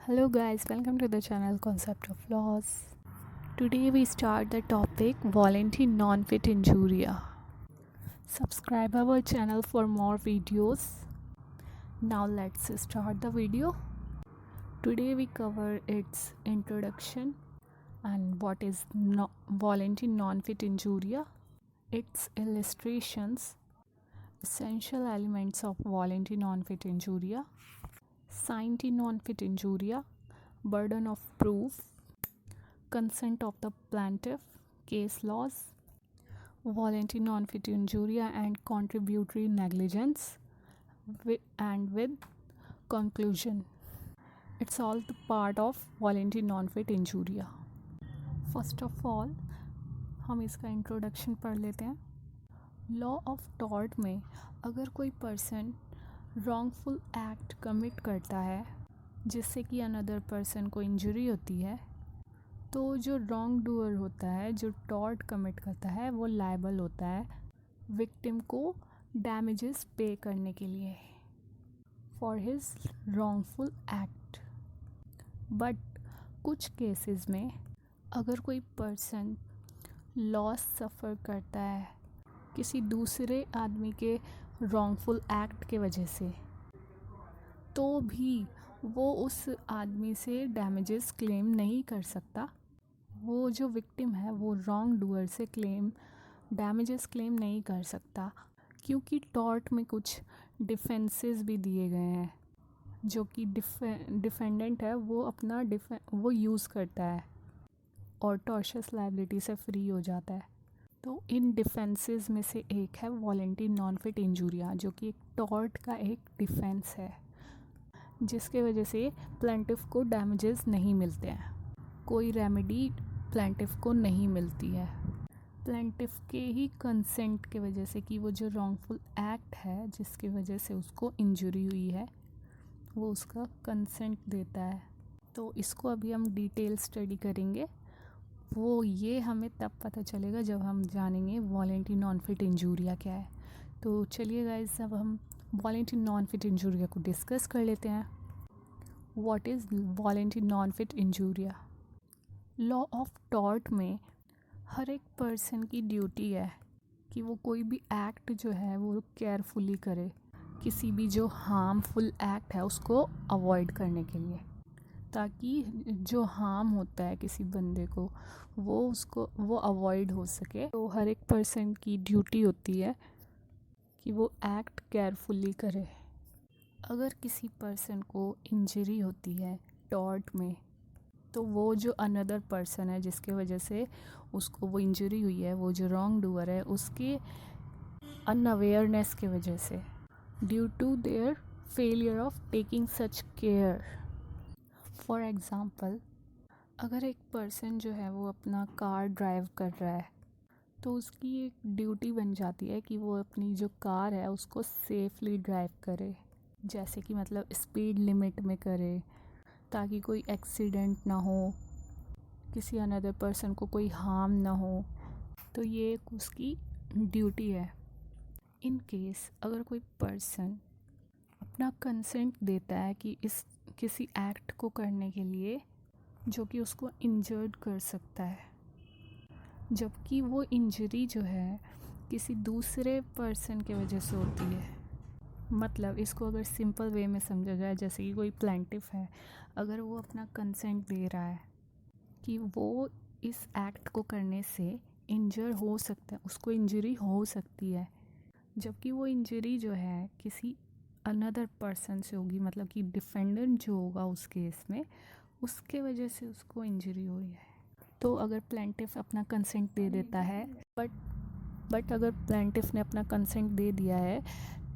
Hello guys, welcome to the channel Concept of Laws. Today we start the topic voluntary non-fit injuria. Subscribe our channel for more videos. Now let's start the video. Today we cover its introduction and what is voluntary non-fit injuria, its illustrations, essential elements of voluntary non-fit injuria, scienti non-fit injuria, burden of proof, consent of the plaintiff, case laws, voluntary non-fit injuria and contributory negligence, and with conclusion. It's all the part of voluntary non-fit injuria. First of all हम इसका introduction पढ़ लेते हैं. Law of tort में अगर कोई person wrongful act commit करता है जिससे कि अनदर पर्सन को इंजरी होती है, तो जो रॉन्ग डूअर होता है, जो टॉर्ट कमिट करता है, वो लायबल होता है विक्टिम को डैमेजेस पे करने के लिए for his wrongful act. But कुछ केसेस में अगर कोई पर्सन लॉस सफ़र करता है किसी दूसरे आदमी के रॉन्गफुल एक्ट के वजह से, तो भी वो उस आदमी से डैमेजेस क्लेम नहीं कर सकता. वो जो विक्टिम है वो रॉन्ग डूअर से डैमेजेस क्लेम नहीं कर सकता, क्योंकि टॉर्ट में कुछ डिफेंसेस भी दिए गए हैं जो कि डिफेंडेंट है वो अपना वो यूज़ करता है और टॉर्शियस लायबिलिटी से फ्री हो जाता है. तो इन डिफेंसेस में से एक है वॉलंटरी नॉन फिट इंजूरिया, जो कि एक टॉर्ट का एक डिफेंस है जिसके वजह से प्लेंटिफ को डैमेजेस नहीं मिलते हैं, कोई रेमेडी प्लेंटिफ को नहीं मिलती है. प्लेंटिफ के ही कंसेंट के वजह से कि वो जो रॉन्गफुल एक्ट है जिसकी वजह से उसको इंजरी हुई है वो उसका कंसेंट देता है. तो इसको अभी हम डिटेल स्टडी करेंगे. वो ये हमें तब पता चलेगा जब हम जानेंगे वॉलंटरी नॉन फिट इंजूरिया क्या है. तो चलिए गाइस, अब हम वॉलंटरी नॉन फिट इंजूरिया को डिस्कस कर लेते हैं. What is voluntary non fit injuria? Law of tort में हर एक पर्सन की ड्यूटी है कि वो कोई भी एक्ट जो है वो केयरफुली करे, किसी भी जो हार्मफुल एक्ट है उसको अवॉइड करने के लिए, ताकि जो हार्म होता है किसी बंदे को वो अवॉइड हो सके. तो हर एक पर्सन की ड्यूटी होती है कि वो एक्ट केयरफुली करे. अगर किसी पर्सन को इंजरी होती है टॉर्ट में, तो वो जो अनदर पर्सन है जिसके वजह से उसको वो इंजरी हुई है, वो जो रॉन्ग डूअर है, उसके अनअवेयरनेस के वजह से, due to their failure of taking such care. For example, अगर एक पर्सन जो है वो अपना कार ड्राइव कर रहा है, तो उसकी एक ड्यूटी बन जाती है कि वो अपनी जो कार है उसको सेफली ड्राइव करे, जैसे कि मतलब स्पीड लिमिट में करे ताकि कोई एक्सीडेंट ना हो, किसी अनदर पर्सन को कोई हार्म ना हो. तो ये एक उसकी ड्यूटी है. इन केस अगर कोई पर्सन अपना कंसेंट देता है कि इस किसी एक्ट को करने के लिए जो कि उसको इंजर्ड कर सकता है, जबकि वो इंजरी जो है किसी दूसरे पर्सन के वजह से होती है. मतलब इसको अगर सिंपल वे में समझा जाए, जैसे कि कोई प्लेंटिफ है, अगर वो अपना कंसेंट दे रहा है कि वो इस एक्ट को करने से इंजर हो सकता है, उसको इंजरी हो सकती है, जबकि वो इंजरी जो है किसी अनदर पर्सन से होगी, मतलब कि डिफेंडेंट जो होगा उस केस में, उसके वजह से उसको इंजरी हुई है. तो अगर प्लेंटिफ अपना कंसेंट दे देता है, बट अगर प्लेंटिफ ने अपना कंसेंट दे दिया है,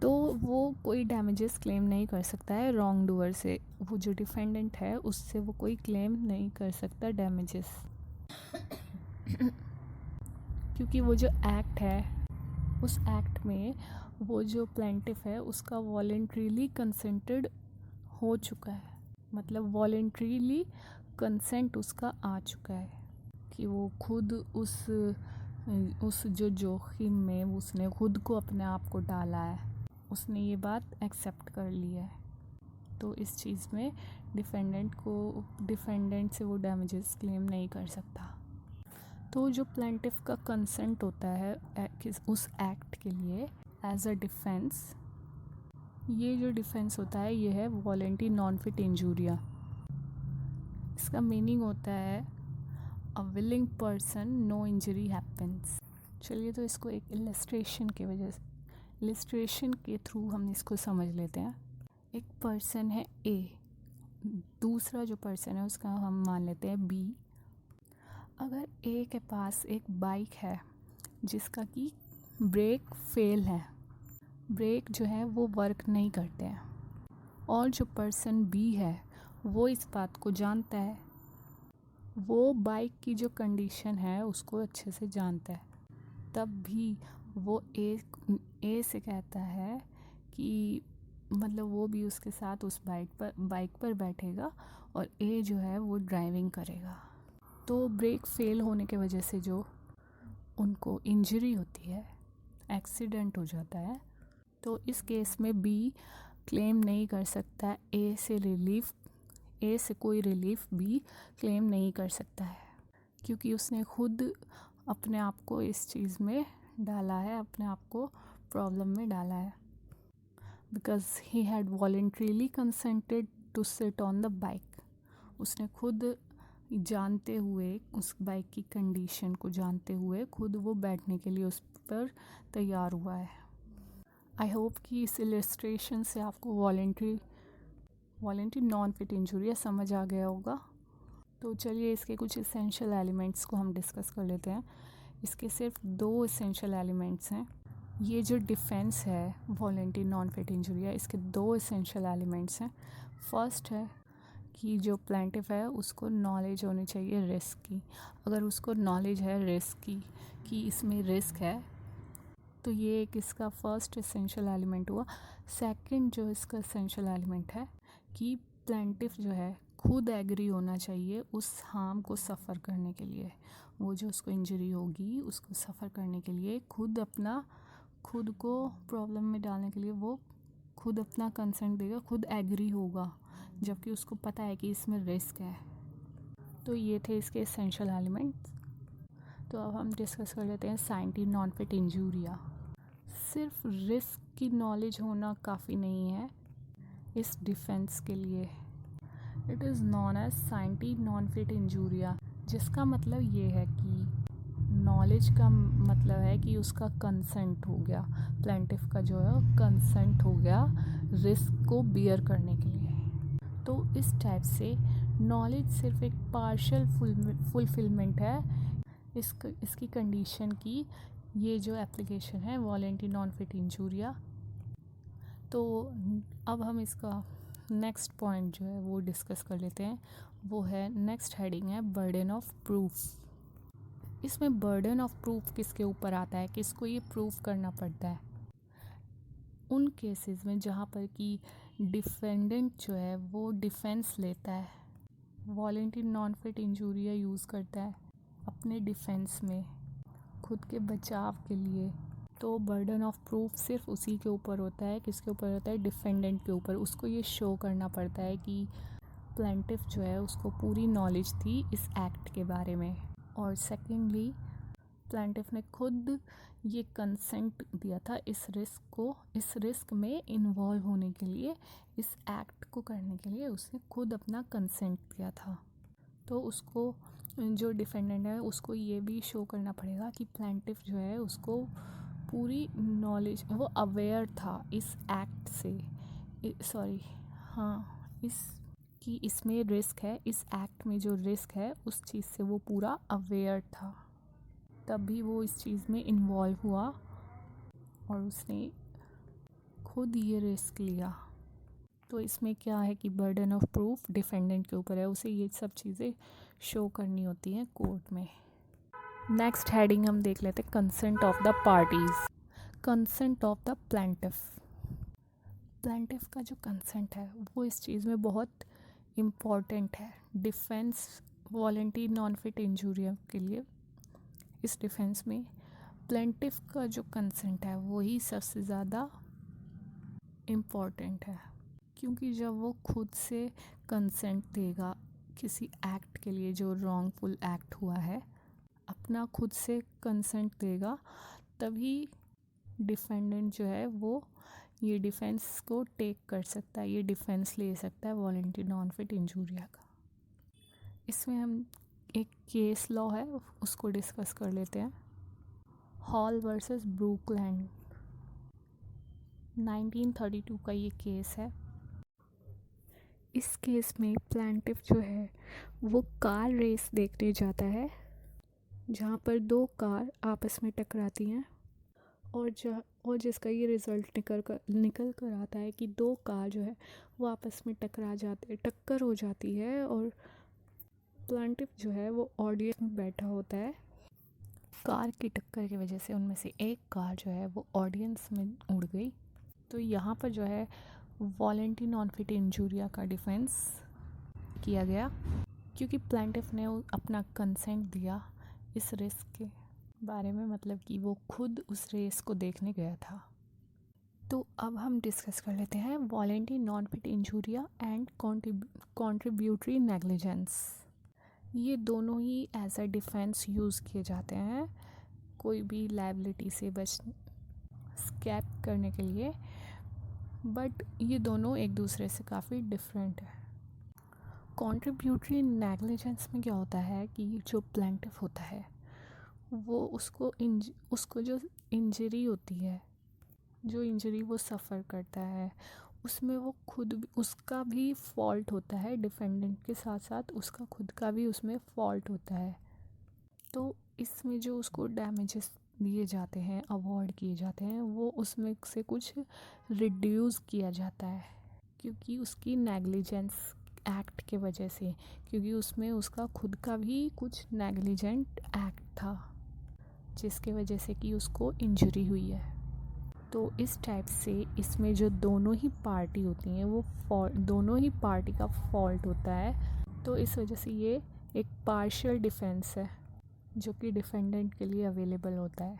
तो वो कोई डैमेजेस क्लेम नहीं कर सकता है रॉन्ग डूअर से. वो जो डिफेंडेंट है उससे वो कोई क्लेम नहीं कर सकता डैमेजेस, क्योंकि वो जो एक्ट है उस एक्ट में वो जो प्लेंटिफ है उसका वॉलेंट्रीली कंसेंटेड हो चुका है. मतलब वॉलेंट्रीली कंसेंट उसका आ चुका है कि वो खुद उस जो जोखिम में उसने खुद को अपने आप को डाला है, उसने ये बात एक्सेप्ट कर ली है. तो इस चीज़ में डिफेंडेंट से वो डैमेजेस क्लेम नहीं कर सकता। तो जो प्लेंटिफ का कंसेंट होता है उस एक्ट के लिए एज अ डिफेंस, ये जो डिफेंस होता है ये है वॉलेंटरी नॉन फिट इंजूरिया। इसका मीनिंग होता है a willing person, no injury happens. चलिए तो इसको एक इलस्ट्रेशन के थ्रू हम इसको समझ लेते हैं। एक पर्सन है ए, दूसरा जो पर्सन है उसका हम मान लेते हैं बी। अगर ए के पास एक बाइक है जिसका कि ब्रेक फेल है, ब्रेक जो है वो वर्क नहीं करते हैं, और जो पर्सन बी है वो इस बात को जानता है, वो बाइक की जो कंडीशन है उसको अच्छे से जानता है, तब भी वो ए से कहता है कि मतलब वो भी उसके साथ उस बाइक पर बैठेगा और ए जो है वो ड्राइविंग करेगा। तो ब्रेक फेल होने के वजह से जो उनको इंजरी होती है, एक्सीडेंट हो जाता है, तो इस केस में बी क्लेम नहीं कर सकता ए से कोई रिलीफ बी क्लेम नहीं कर सकता है, क्योंकि उसने खुद अपने आप को इस चीज़ में डाला है, अपने आप को प्रॉब्लम में डाला है, because he had voluntarily consented to sit on the bike. उसने खुद जानते हुए, उस बाइक की कंडीशन को जानते हुए खुद वो बैठने के लिए उस पर तैयार हुआ है। आई होप कि इस इलस्ट्रेशन से आपको वॉलेंट्री नॉन फिट इंजूरिया समझ आ गया होगा। तो चलिए इसके कुछ इसेंशियल एलिमेंट्स को हम डिस्कस कर लेते हैं। इसके सिर्फ 2 इसेंशियल एलिमेंट्स हैं। ये जो डिफेंस है वॉलेंट्री नॉन फिट इंजूरिया, इसके 2 इसेंशियल एलिमेंट्स हैं। फर्स्ट है कि जो प्लेंटिफ है उसको नॉलेज होनी चाहिए रिस्क की। अगर उसको नॉलेज है रिस्क की कि इसमें रिस्क है, तो ये एक इसका फर्स्ट इसेंशियल एलिमेंट हुआ। सेकंड जो इसका इसेंशियल एलिमेंट है कि प्लेंटिफ जो है खुद एग्री होना चाहिए उस हार्म को सफ़र करने के लिए, वो जो उसको इंजरी होगी उसको सफ़र करने के लिए खुद को प्रॉब्लम में डालने के लिए वो खुद अपना कंसेंट देगा, खुद एग्री होगा, जबकि उसको पता है कि इसमें रिस्क है। तो ये थे इसके इसेंशियल एलिमेंट्स। तो अब हम डिस्कस कर लेते हैं साइंटिफिक नॉन फिट इंजूरिया। सिर्फ रिस्क की नॉलेज होना काफ़ी नहीं है इस डिफेंस के लिए। It is known as scientific non fit injuria, जिसका मतलब ये है कि नॉलेज का मतलब है कि उसका कंसेंट हो गया, प्लेंटिफ का जो है कंसेंट हो गया रिस्क को बियर करने के लिए। तो इस टाइप से नॉलेज सिर्फ एक पार्शियल फुलफिलमेंट है इसकी कंडीशन की। ये जो एप्लीकेशन है वॉलेंट्री नॉन फिट इंजूरिया। तो अब हम इसका नेक्स्ट पॉइंट जो है वो डिस्कस कर लेते हैं। वो है नेक्स्ट हेडिंग है बर्डन ऑफ प्रूफ। इसमें बर्डन ऑफ प्रूफ किसके ऊपर आता है, किसको ये प्रूफ करना पड़ता है? उन केसेस में जहाँ पर कि डिफेंडेंट जो है वो डिफेंस लेता है, volenti non fit injuria use करता है अपने डिफेंस में, खुद के बचाव के लिए। तो बर्डन ऑफ प्रूफ सिर्फ उसी के ऊपर होता है, किसके ऊपर होता है? डिफेंडेंट के ऊपर। उसको ये शो करना पड़ता है कि प्लेंटिफ जो है उसको पूरी नॉलेज थी इस एक्ट के बारे में, और सेकेंडली प्लेंटिफ ने खुद ये कंसेंट दिया था इस रिस्क में इन्वॉल्व होने के लिए, इस एक्ट को करने के लिए उसने खुद अपना कंसेंट दिया था। तो उसको जो डिफेंडेंट है उसको ये भी शो करना पड़ेगा कि प्लेंटिफ जो है उसको पूरी नॉलेज, वो अवेयर था इस एक्ट से, कि इसमें रिस्क है, इस एक्ट में जो रिस्क है उस चीज़ से वो पूरा अवेयर था, तभी वो इस चीज़ में इन्वॉल्व हुआ और उसने खुद ये रिस्क लिया। तो इसमें क्या है कि बर्डन ऑफ प्रूफ डिफेंडेंट के ऊपर है, उसे ये सब चीज़ें शो करनी होती हैं कोर्ट में। नेक्स्ट हेडिंग हम देख लेते हैं consent of the parties. Consent of the plaintiff का जो कंसेंट है वो इस चीज़ में बहुत इम्पॉर्टेंट है defence volenti non fit injuria के लिए। इस डिफेंस में प्लेंटिफ का जो कंसेंट है वही सबसे ज़्यादा इम्पॉर्टेंट है, क्योंकि जब वो खुद से कंसेंट देगा किसी एक्ट के लिए जो रॉन्गफुल एक्ट हुआ है, अपना खुद से कंसेंट देगा, तभी डिफेंडेंट जो है वो ये डिफेंस को टेक कर सकता है, ये डिफेंस ले सकता है वॉलंटरी नॉन फिट इंजूरिया का। इसमें हम एक केस लॉ है उसको डिस्कस कर लेते हैं। हॉल वर्सेस ब्रूकलैंड 1932 का ये केस है। इस केस में प्लेंटिफ जो है वो कार रेस देखने जाता है जहाँ पर दो कार आपस में टकराती हैं और जिसका ये रिज़ल्ट निकल कर आता है कि दो कार जो है वो आपस में टक्कर हो जाती है और प्लेंटिफ जो है वो ऑडियंस में बैठा होता है। कार की टक्कर की वजह से उनमें से एक कार जो है वो ऑडियंस में उड़ गई। तो यहाँ पर जो है वॉलंटरी नॉन फिट इंजूरिया का डिफेंस किया गया, क्योंकि प्लेंटिफ ने अपना कंसेंट दिया इस रेस के बारे में, मतलब कि वो खुद उस रेस को देखने गया था। तो अब हम डिस्कस कर लेते हैं voluntary non fit injuria and contributory negligence. ये दोनों ही एज अ डिफेंस यूज़ किए जाते हैं कोई भी लायबिलिटी से स्कैप करने के लिए, बट ये दोनों एक दूसरे से काफ़ी डिफरेंट है। कॉन्ट्रीब्यूटरी नेग्लिजेंस में क्या होता है कि जो प्लेंटिफ होता है वो उसको जो इंजरी होती है, जो इंजरी वो सफ़र करता है, उसमें वो खुद भी, उसका भी फॉल्ट होता है, डिफेंडेंट के साथ साथ उसका खुद का भी उसमें फॉल्ट होता है। तो इसमें जो उसको डैमेजेस दिए जाते हैं, अवॉर्ड किए जाते हैं, वो उसमें से कुछ रिड्यूस किया जाता है, क्योंकि उसकी नेग्लिजेंस एक्ट के वजह से, क्योंकि उसमें उसका खुद का भी कुछ नेग्लिजेंट एक्ट था जिसके वजह से कि उसको इंजरी हुई है। तो इस टाइप से इसमें जो दोनों ही पार्टी होती हैं वो दोनों ही पार्टी का फॉल्ट होता है। तो इस वजह से ये एक पार्शियल डिफेंस है जो कि डिफेंडेंट के लिए अवेलेबल होता है।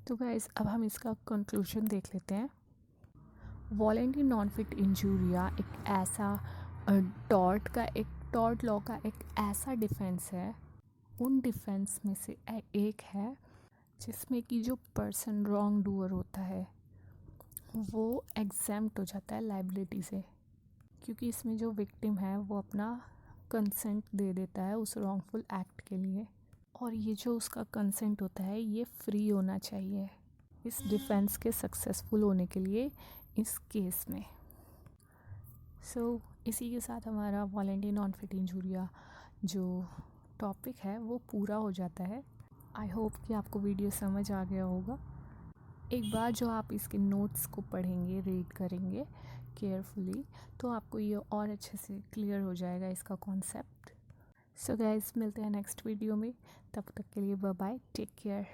तो गाइस अब हम इसका कंक्लूजन देख लेते हैं। वॉलंटरी नॉन फिट इंजूरिया एक ऐसा टॉर्ट लॉ का एक ऐसा डिफेंस है, उन डिफेंस में से एक है जिसमें कि जो पर्सन रॉन्ग डूअर होता है वो एग्जेम्प्ट हो जाता है लायबिलिटी से, क्योंकि इसमें जो विक्टिम है वो अपना कंसेंट दे देता है उस रॉन्गफुल एक्ट के लिए, और ये जो उसका कंसेंट होता है ये फ्री होना चाहिए इस डिफेंस के सक्सेसफुल होने के लिए इस केस में। इसी के साथ हमारा वॉलंटरी नॉन फिट इंजूरिया जो टॉपिक है वो पूरा हो जाता है। आई होप कि आपको वीडियो समझ आ गया होगा। एक बार जो आप इसके नोट्स को पढ़ेंगे, रीड करेंगे केयरफुली, तो आपको ये और अच्छे से क्लियर हो जाएगा इसका कॉन्सेप्ट। सो गाइस मिलते हैं नेक्स्ट वीडियो में, तब तक के लिए बाय बाय, टेक केयर।